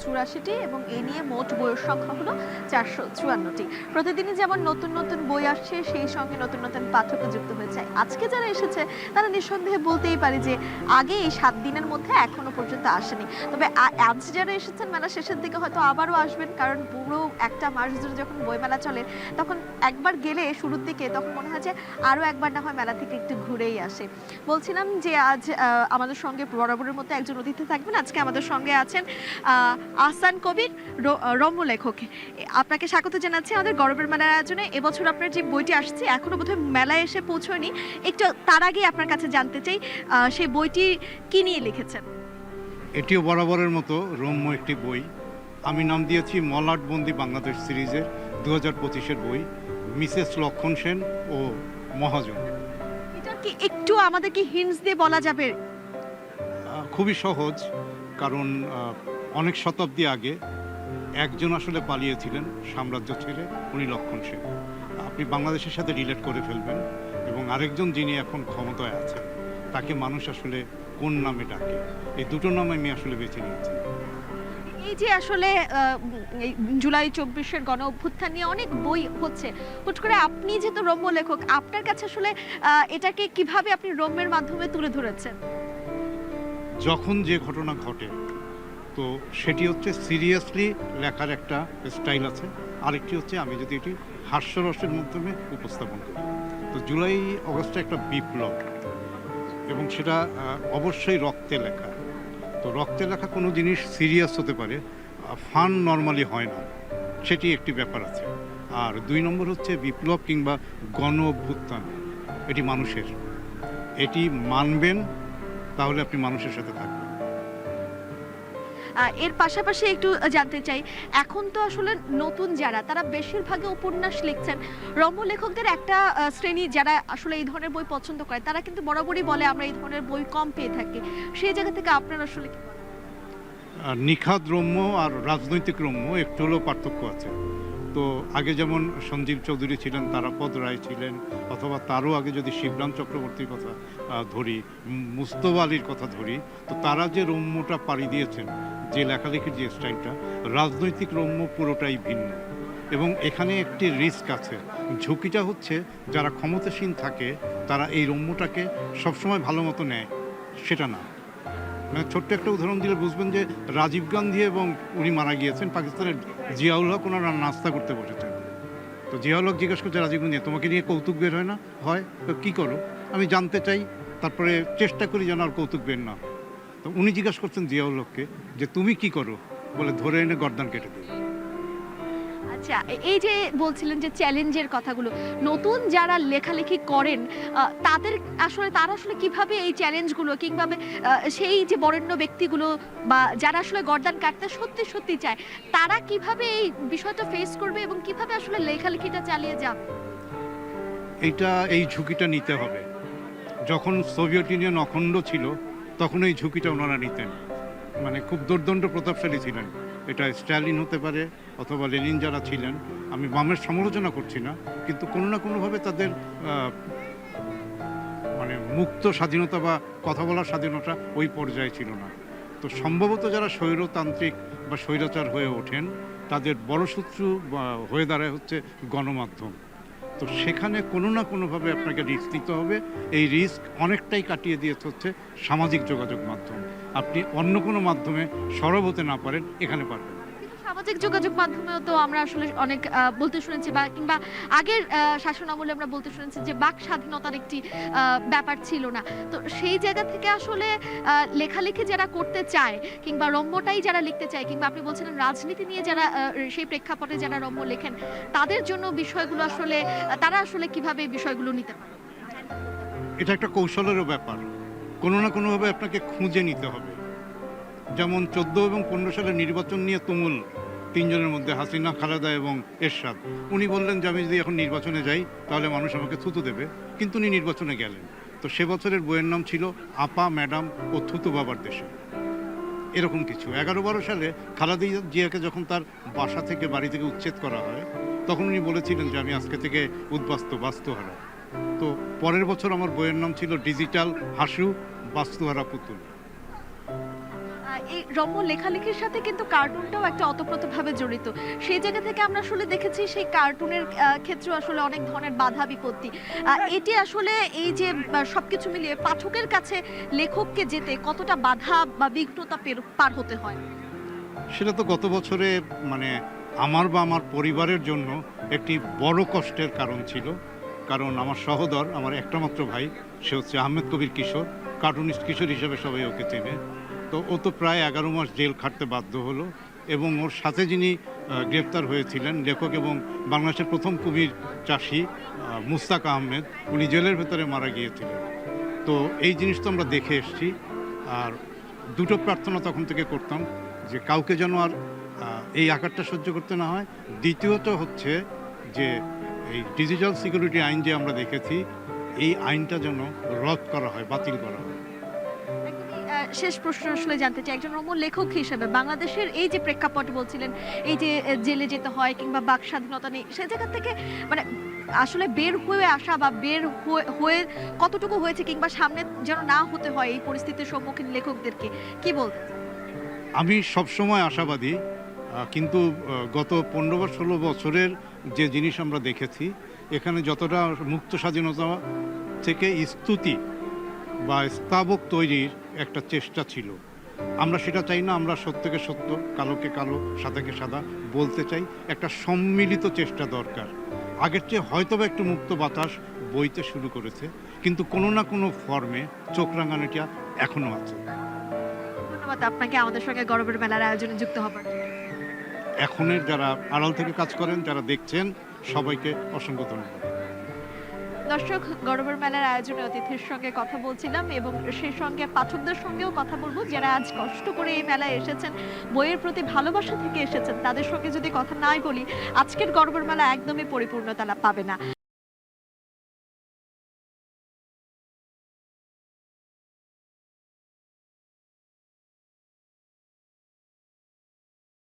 484টি এবং এ নিয়ে মোট বইয়ের সংখ্যা হলো 454টি। প্রতিদিনই যেমন নতুন নতুন বই আসছে, সেই সঙ্গে নতুন নতুন পাঠকও যুক্ত হয়েছে। আজকে যারা এসেছে তারা নিঃসন্দেহে বলতেই পারে যে আগে এই 7 দিনের মধ্যে এখনো পর্যন্ত আসেনি। তবে আজ যারা এসেছেন মেলা শেষের দিকে হয়তো আবারও আসবেন, কারণ পুরো একটা মাস ধরে যখন বইমেলা চলে তখন একবার গেলে শুরুর দিকে তখন মনে হয় যে আরও একবার না হয় মেলা থেকে একটু ঘুরেই আসে। বলছিলাম যে আজ আমাদের সঙ্গে বরাবরের মতো একজন অতিথি থাকবেন। আজকে আমাদের সঙ্গে আছেন আহসান কবির, রম্য লেখক। আপনাকে স্বাগত জানাচ্ছি আমাদের গরবের মেলার আয়োজনে। এবছর আপনার যে বইটি আসছে এখনো বোধহয় মেলায় এসে পৌঁছয়নি, একটু তার আগে আপনার কাছে জানতে চাই সেই বইটি কি নিয়ে লিখেছেন। এটিও বরাবরের মতো রম্য একটি বই। আমি নাম দিয়েছি মলাট বন্দি বাংলাদেশ সিরিজের 2025-এর বই, মিসেস লক্ষণ সেন ও মহাজন। এটা কি একটু আমাদেরকে হিন্টস দিয়ে বলা যাবে? খুবই সহজ, কারণ অনেক শতাব্দী আগে একজন আসলে পালিয়েছিলেন সাম্রাজ্য ছেড়ে, উনি লক্ষণ সেন। আপনি বাংলাদেশের সাথে রিলেট করে ফেলবেন, এবং আরেকজন যিনি এখন ক্ষমতায় আছে তাকে মানুষ আসলে কোন নামে ডাকে, এই দুটো নাম আমি আসলে বেছে নিয়েছি। এই যে আসলে জুলাই 24-এর গণ অভ্যুত্থান নিয়ে অনেক বই হচ্ছে, হুট করে আপনি যেহেতু রম্য লেখক, আপনার কাছে আসলে এটাকে কিভাবে আপনি রম্যের মাধ্যমে তুলে ধরেছেন? যখন যে ঘটনা ঘটে তো সেটি হচ্ছে সিরিয়াসলি লেখার একটা স্টাইল আছে, আরেকটি হচ্ছে আমি যদি এটি হাস্যরসের মাধ্যমে উপস্থাপন করি। তো জুলাই অগস্টে একটা বিপ্লব, এবং সেটা অবশ্যই রক্তে লেখা। তো রক্তে লেখা কোনো জিনিস সিরিয়াস হতে পারে, ফান নর্মালি হয় না, সেটি একটি ব্যাপার আছে। আর 2 নম্বর হচ্ছে বিপ্লব কিংবা গণ অভ্যুত্থান, এটি মানুষের, এটি মানবেন তাহলে আপনি মানুষের সাথে থাকবেন। এর পাশাপাশি একটু জানতে চাই, এখন তো আসলে নতুন যারা তারা বেশিরভাগই উপন্যাস লিখছেন। রম্য লেখকদের একটা শ্রেণী যারা আসলে এই ধরনের বই পছন্দ করে তারা কিন্তু বরাবরই বলে আমরা এই ধরনের বই কম পেয়ে থাকি। সেই জায়গা থেকে আপনার আসলে কি বলেন? নিখাদ রম্য আর রাজনৈতিক রম্য একটু হলেও পার্থক্য আছে। তো আগে যেমন সঞ্জীব চৌধুরী ছিলেন, তারাপদ রায় ছিলেন, অথবা তারও আগে যদি শিবরাম চক্রবর্তীর কথা ধরি, মুস্তফা আলীর কথা ধরি, তো তারা যে রম্যটা পাড়ি দিয়েছেন, যে লেখালেখির যে স্টাইলটা, রাজনৈতিক রম্য পুরোটাই ভিন্ন। এবং এখানে একটি রিস্ক আছে, ঝুঁকিটা হচ্ছে যারা ক্ষমতাসীন থাকে তারা এই রম্যটাকে সবসময় ভালো মতো নেয়, সেটা না। মানে ছোট্ট একটা উদাহরণ দিলে বুঝবেন যে রাজীব গান্ধী এবং উনি মারা গিয়েছেন, পাকিস্তানের জিয়াউল হক ওনারা নাস্তা করতে বসেছেন। তো জিয়াউল হক জিজ্ঞেস করছে রাজীব গান্ধী, তোমাকে নিয়ে কৌতুক বের হয় না? হয়, তো কী করো? আমি জানতে চাই, তারপরে চেষ্টা করি যেন আর কৌতুক বের না। তো উনি জিজ্ঞাসা করছেন জিয়াউল হককে যে তুমি কি করো? বলে ধরে এনে গর্দান কেটে দিই। আচ্ছা, এই যে বলছিলেন যে চ্যালেঞ্জের কথাগুলো, নতুন যারা লেখালেখি করেন তারা আসলে কিভাবে এই চ্যালেঞ্জগুলো কিংবা সেই যে বরেণ্য ব্যক্তিগুলো বা যারা আসলে গর্দান কাটতে সত্যি সত্যি চায়, তারা কিভাবে এই বিষয়টা ফেস করবে এবং কিভাবে আসলে লেখালেখিটা চালিয়ে যাবে? এই ঝুঁকিটা নিতে হবে। যখন সোভিয়েত ইউনিয়ন অখণ্ড ছিল তখন এই ঝুঁকিটা ওনারা নিতেন, মানে খুব দুর্দণ্ড প্রতাপশালী ছিলেন। এটা স্ট্যালিন হতে পারে অথবা লেনিন যারা ছিলেন, আমি বামের সমালোচনা করছি না, কিন্তু কোনো না কোনোভাবে তাদের মানে মুক্ত স্বাধীনতা বা কথা বলার স্বাধীনতা ওই পর্যায়ে ছিল না। তো সম্ভবত যারা স্বৈরতান্ত্রিক বা স্বৈরাচার হয়ে ওঠেন তাদের বড় শত্রু হয়ে দাঁড়ায় হচ্ছে গণমাধ্যম। তো সেখানে কোনো না কোনোভাবে আপনাকে রিস্ক নিতে হবে। এই রিস্ক অনেকটাই কাটিয়ে দিয়েছে হচ্ছে সামাজিক যোগাযোগ মাধ্যম। আপনি অন্য কোনো মাধ্যমে সরব হতে না পারেন, এখানে পারবেন। সামাজিক যোগাযোগ মাধ্যমেও তো আমরা আসলে অনেক বলতে শুনেছি বা কিংবা আগের শাসন আমলে আমরা বলতে শুনেছি যে বাক স্বাধীনতার একটি ব্যাপার ছিল না। তো সেই জায়গা থেকে আসলে লেখালেখি যারা করতে চায় কিংবা রম্যটাই যারা লিখতে চায়, কিংবা আপনি বলছিলেন রাজনীতি নিয়ে যারা সেই প্রেক্ষাপটে যারা রম্য লেখেন, তাদের জন্য বিষয়গুলো আসলে তারা আসলে কিভাবে এই বিষয়গুলো নিতে পারে? এটা একটা কৌশলেরও ব্যাপার, কোনো না কোনোভাবে আপনাকে খুঁজে নিতে হবে। যেমন 14 এবং 15 সালের নির্বাচন নিয়ে তুমুল, 3 জনের মধ্যে হাসিনা, খালেদা এবং এরশাদ। উনি বললেন যে আমি যদি এখন নির্বাচনে যাই তাহলে মানুষ আমাকে থুতু দেবে, কিন্তু উনি নির্বাচনে গেলেন। তো সে বছরের বইয়ের নাম ছিল আপা, ম্যাডাম ও থুতু বাবার দেশে, এরকম কিছু। 11-12 সালে খালেদা জিয়াকে যখন তার বাসা থেকে, বাড়ি থেকে উচ্ছেদ করা হয়, তখন উনি বলেছিলেন যে আমি আজকে থেকে বাস্তুহারা। তো পরের বছর আমার বইয়ের নাম ছিল ডিজিটাল হাসু, বাস্তুহারা পুতুল। এই রম্য লেখালেখির সাথে কিন্তু কার্টুনটাও একটা ওতপ্রোতভাবে জড়িত। সেই জায়গা থেকে আমরা আসলে দেখেছি সেই কার্টুনের ক্ষেত্রে আসলে অনেক ধরনের বাধা বিপত্তি। এটি আসলে এই যে সবকিছু মিলিয়ে পাঠকের কাছে লেখককে যেতে কতটা বাধা বা বিঘ্নতা পার হতে হয়? সেটা তো গত বছরে মানে আমার বা আমার পরিবারের জন্য একটি বড় কষ্টের কারণ ছিল। কারণ আমার সহোদর, আমার একটা মাত্র ভাই, সে হচ্ছে আহমেদ কবির কিশোর, কার্টুনিস্ট কিশোর হিসেবে সবাই ওকে চেনে। তো ও তো প্রায় 11 মাস জেল খাটতে বাধ্য হলো এবং ওর সাথে যিনি গ্রেপ্তার হয়েছিলেন, লেখক এবং বাংলাদেশের প্রথম কুমির চাষি মুস্তাক আহমেদ, উনি জেলের ভেতরে মারা গিয়েছিলেন। তো এই জিনিস তো আমরা দেখে এসেছি। আর দুটো প্রার্থনা তখন থেকে করতাম যে কাউকে যেন আর এই আকারটা সহ্য করতে না হয়। দ্বিতীয়ত হচ্ছে যে এই ডিজিটাল সিকিউরিটি আইন যে আমরা দেখেছি, এই আইনটা যেন রদ করা হয়, বাতিল করা হয়। একদমই, শেষ প্রশ্ন আসলে জানতে চাই, একজন রম্য লেখক হিসেবে বাংলাদেশের এই যে প্রেক্ষাপট বলছিলেন, এই যে জেলে যেতে হয় কিংবা বাক স্বাধীনতা নেই, সে জায়গা থেকে মানে আসলে বের হয়ে আসা বা বের হয়ে কতটুকু হয়েছে কিংবা সামনে যেন না হতে হয় এই পরিস্থিতির সম্মুখীন লেখকদেরকে, কি বলতে? আমি সবসময় আশাবাদী, কিন্তু গত 15 বা 16 বছরের যে জিনিস আমরা দেখেছি, এখানে যতটা মুক্ত স্বাধীনতা থেকে স্তুতি বা স্তাবক তৈরির একটা চেষ্টা ছিল, আমরা সেটা চাই না। আমরা সত্যকে সত্য, কালোকে কালো, সাদাকে সাদা বলতে চাই। একটা সম্মিলিত চেষ্টা দরকার। আগের চেয়ে হয়তোবা একটু মুক্ত বাতাস বইতে শুরু করেছে, কিন্তু কোনো না কোনো ফর্মে চোখ রাঙানিটা এখনো আছে। ধন্যবাদ আপনাকে আমাদের সঙ্গে গর্বের মেলার আয়োজনে যুক্ত হবার জন্য। এখনের যারা আড়াল থেকে কাজ করেন, যারা দেখছেন, সবাইকে অসংখ্য ধন্যবাদ। দর্শক, গর্বের মেলার আয়োজনে অতিথির সঙ্গে কথা বলছিলাম এবং সেই সঙ্গে পাঠকদের সঙ্গেও কথা বলবো, যারা আজ কষ্ট করে এই মেলায় এসেছেন, বইয়ের প্রতি ভালোবাসা থেকে এসেছেন। তাদের সঙ্গে যদি কথা নাই বলি, আজকের গর্বের মেলা একদমই পরিপূর্ণতা পাবে না।